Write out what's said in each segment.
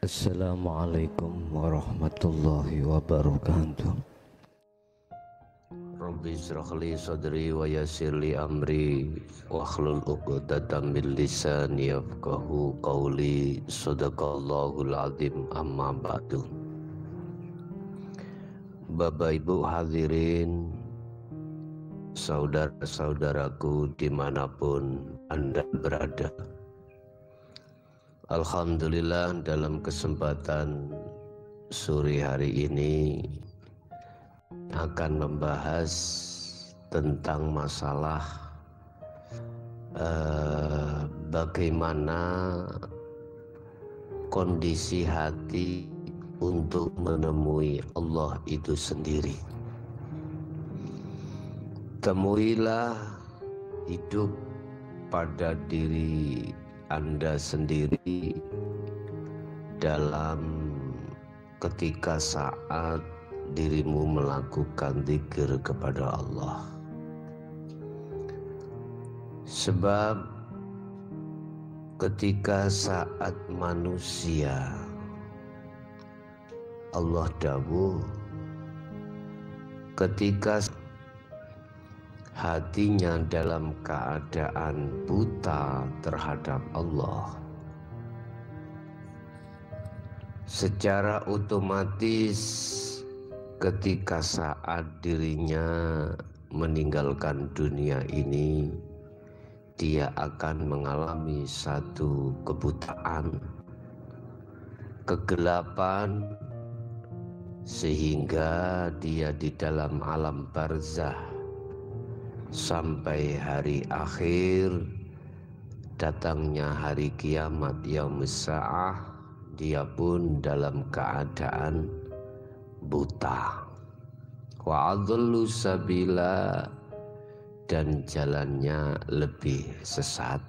Assalamualaikum warahmatullahi wabarakatuh. Rabbi israh li sadri wa yassir li amri wahlul 'uqdatam min lisani yafqahu qawli. Shadaqallahul azim. Amma ba'du. Bapak Ibu hadirin, saudara-saudaraku dimanapun Anda berada, alhamdulillah dalam kesempatan sore hari ini akan membahas tentang masalah bagaimana kondisi hati untuk menemui Allah itu sendiri. Temuilah hidup pada diri Anda sendiri dalam ketika saat dirimu melakukan zikir kepada Allah. Sebab ketika saat manusia, Allah dawuh, ketika hatinya dalam keadaan buta terhadap Allah, secara otomatis ketika saat dirinya meninggalkan dunia ini, dia akan mengalami satu kebutaan, kegelapan, sehingga dia di dalam alam barzah sampai hari akhir datangnya hari kiamat yaumus sa'ah, dia pun dalam keadaan buta. Wa adallu sabila, dan jalannya lebih sesat.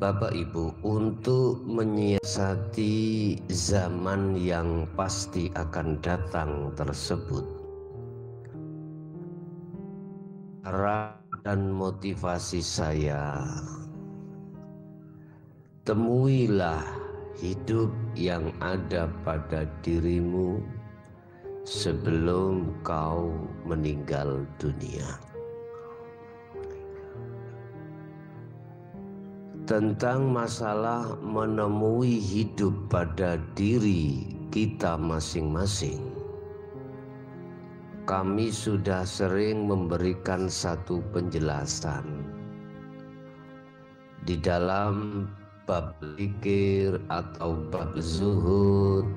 Bapak Ibu, untuk menyiasati zaman yang pasti akan datang tersebut, arah dan motivasi saya, temuilah hidup yang ada pada dirimu sebelum kau meninggal dunia. Tentang masalah menemui hidup pada diri kita masing-masing, kami sudah sering memberikan satu penjelasan di dalam bab zikir atau bab zuhud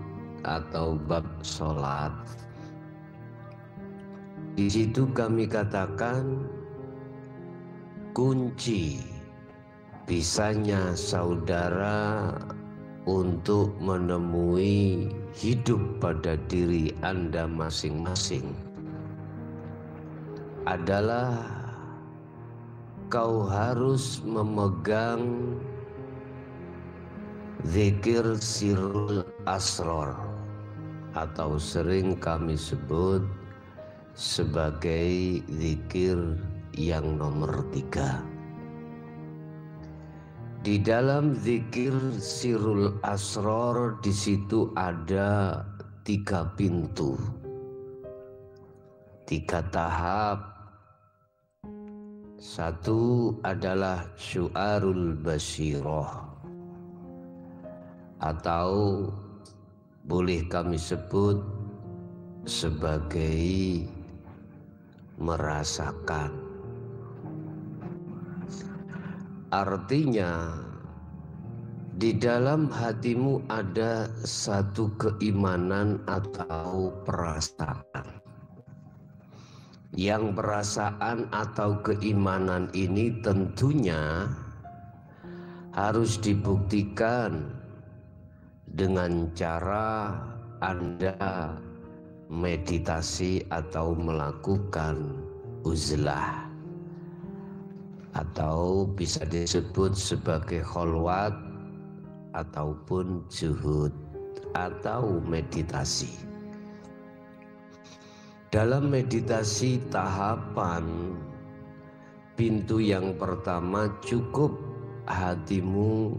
atau bab sholat. Di situ kami katakan kunci bisanya saudara untuk menemui hidup pada diri Anda masing-masing adalah kau harus memegang zikir sirrul asror, atau sering kami sebut sebagai zikir yang nomor 3. Di dalam zikir sirrul asror, di situ ada 3 pintu, 3 tahap. Satu adalah syu'arul basyirah, atau boleh kami sebut sebagai merasakan. Artinya di dalam hatimu ada satu keimanan atau perasaan. Yang perasaan atau keimanan ini tentunya harus dibuktikan dengan cara Anda meditasi atau melakukan uzlah, atau bisa disebut sebagai kholwat ataupun zuhud atau meditasi. Dalam meditasi tahapan pintu yang pertama, cukup hatimu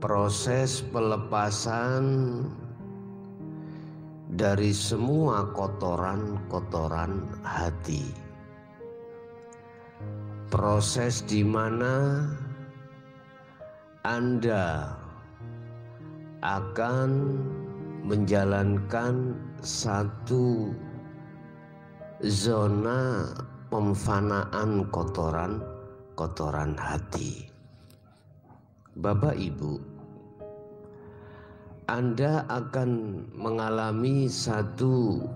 proses pelepasan dari semua kotoran-kotoran hati. Proses di mana Anda akan menjalankan satu zona pemfanaan kotoran hati. Bapak Ibu, Anda akan mengalami satu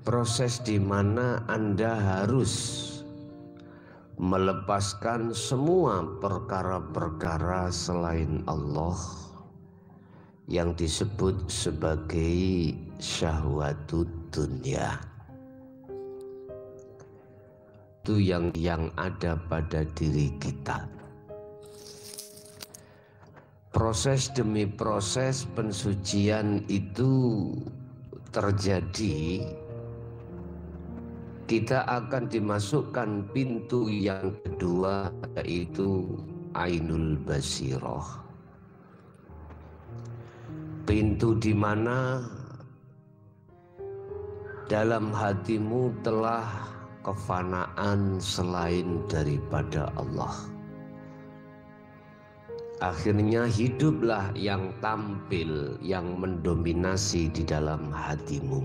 proses di mana Anda harus melepaskan semua perkara-perkara selain Allah yang disebut sebagai syahwatud dunia. Itu yang ada pada diri kita. Proses demi proses pensucian itu terjadi. Kita akan dimasukkan pintu yang kedua, yaitu Ainul Basirah. Pintu di mana dalam hatimu telah kefanaan selain daripada Allah. Akhirnya hiduplah yang tampil, yang mendominasi di dalam hatimu.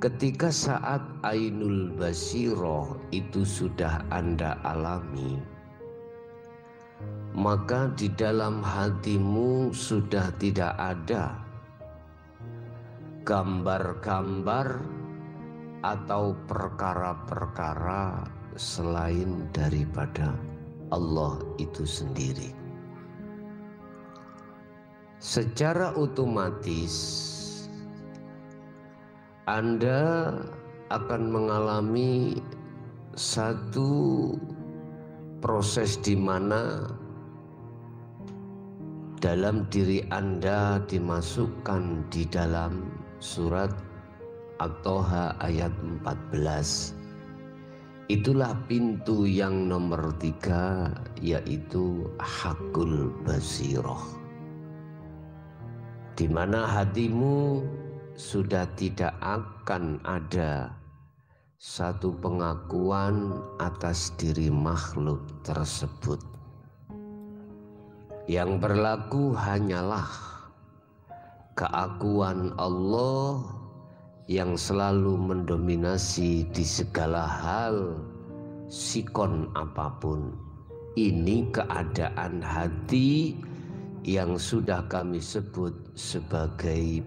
Ketika saat Ainul Basirah itu sudah Anda alami, maka di dalam hatimu sudah tidak ada gambar-gambar atau perkara-perkara selain daripada Allah itu sendiri. Secara otomatis Anda akan mengalami satu proses di mana dalam diri Anda dimasukkan di dalam surat At-Toha ayat 14. Itulah pintu yang nomor 3, yaitu Hakul Basirah, di mana hatimu sudah tidak akan ada satu pengakuan atas diri makhluk tersebut. Yang berlaku hanyalah keakuan Allah yang selalu mendominasi di segala hal, sikon apapun. Ini keadaan hati yang sudah kami sebut sebagai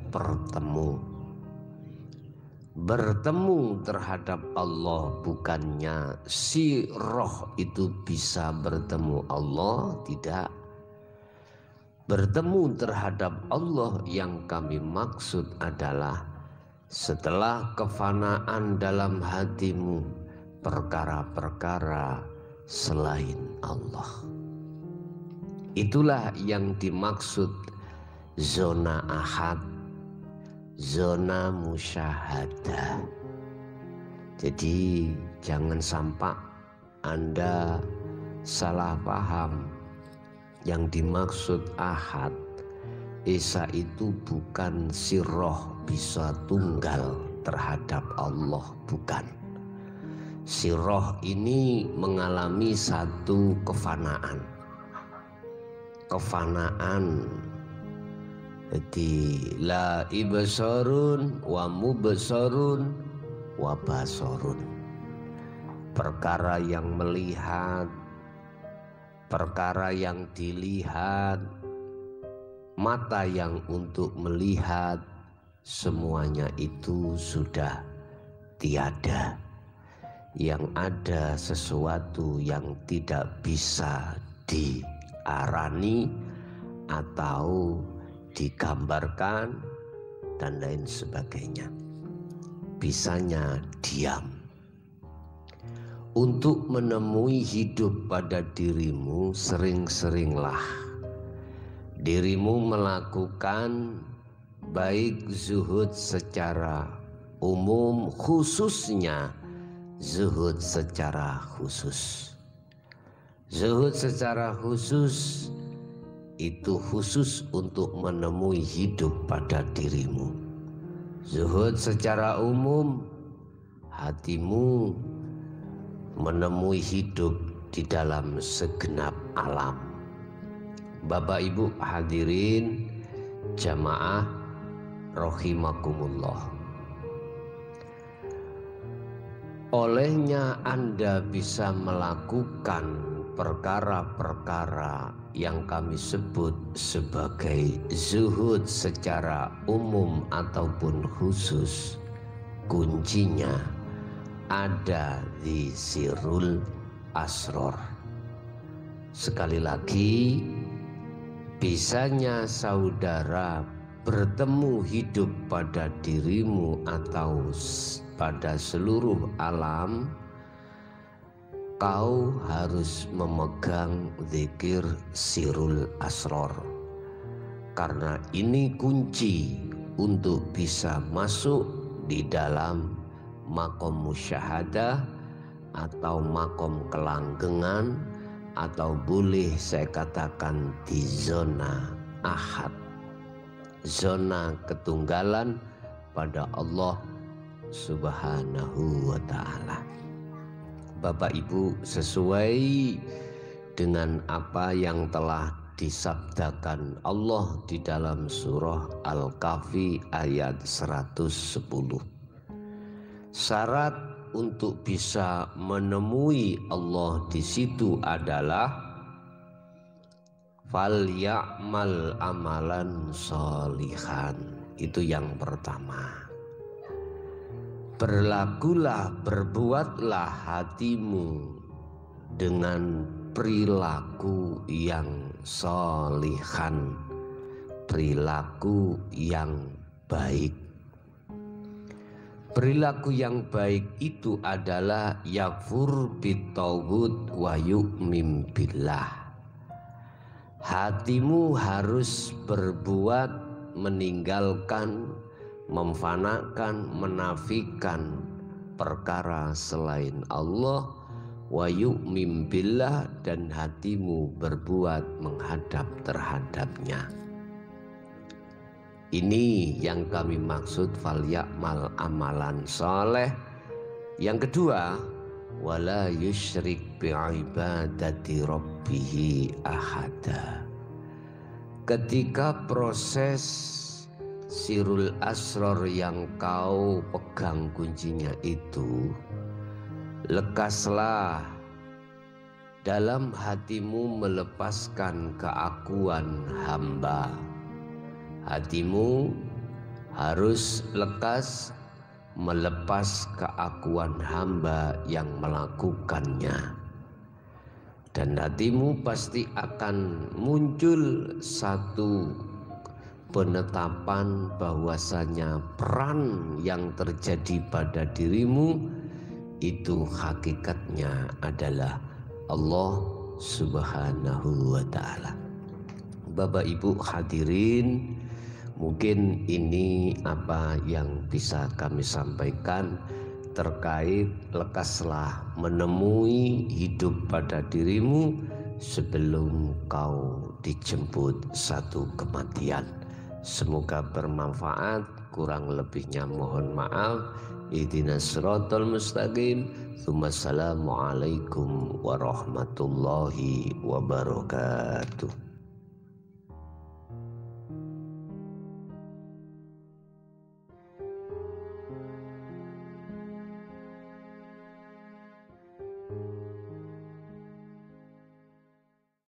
bertemu terhadap Allah. Bukannya si roh itu bisa bertemu Allah, tidak. Bertemu terhadap Allah yang kami maksud adalah setelah kefanaan dalam hatimu perkara-perkara selain Allah. Itulah yang dimaksud zona ahad, zona musyahadah. Jadi jangan sampai Anda salah paham. Yang dimaksud ahad, Esa itu bukan si roh bisa tunggal terhadap Allah, bukan. Si roh ini mengalami satu kefanaan. Jadi la ibsarun wa mubsarun wa basarun. Perkara yang melihat, perkara yang dilihat, mata yang untuk melihat, semuanya itu sudah tiada. Yang ada sesuatu yang tidak bisa diarani atau digambarkan dan lain sebagainya. Bisanya diam. Untuk menemui hidup pada dirimu, sering-seringlah dirimu melakukan baik zuhud secara umum, khususnya zuhud secara khusus. Zuhud secara khusus itu khusus untuk menemui hidup pada dirimu. Zuhud secara umum, hatimu menemui hidup di dalam segenap alam. Bapak Ibu hadirin jamaah rahimakumullah. Olehnya Anda bisa melakukan perkara-perkara yang kami sebut sebagai zuhud secara umum ataupun khusus, kuncinya ada di sirrul asror. Sekali lagi, bisanya saudara bertemu hidup pada dirimu atau pada seluruh alam, kau harus memegang zikir sirrul asror, karena ini kunci untuk bisa masuk di dalam makom musyahadah atau makom kelanggengan, atau boleh saya katakan di zona ahad, zona ketunggalan pada Allah Subhanahu wa ta'ala. Bapak Ibu, sesuai dengan apa yang telah disabdakan Allah di dalam surah Al-Kahfi ayat 110. Syarat untuk bisa menemui Allah di situ adalah falyamal amalan sholihan. Itu yang pertama. Berlakulah, berbuatlah hatimu dengan perilaku yang sholihan, perilaku yang baik. Perilaku yang baik itu adalah yakfur bitawud wa yu'min billah. Hatimu harus berbuat meninggalkan, memfanakan, menafikan perkara selain Allah, wa yu'min billah, dan hatimu berbuat menghadap terhadapnya. Ini yang kami maksud falyamal amalan soleh. Yang kedua, wala yusyrik bi'ibadati rabbihi ahada. Ketika proses sirrul asror yang kau pegang kuncinya itu, lekaslah dalam hatimu melepaskan keakuan hamba. Hatimu harus lekas melepas keakuan hamba yang melakukannya, dan hatimu pasti akan muncul satu penetapan bahwasanya peran yang terjadi pada dirimu itu hakikatnya adalah Allah Subhanahu wa ta'ala. Bapak Ibu hadirin, mungkin ini apa yang bisa kami sampaikan terkait lekaslah menemui hidup pada dirimu sebelum kau dijemput satu kematian. Semoga bermanfaat, kurang lebihnya mohon maaf. Ihdinas siratal mustaqim. Assalamualaikum warahmatullahi wabarakatuh.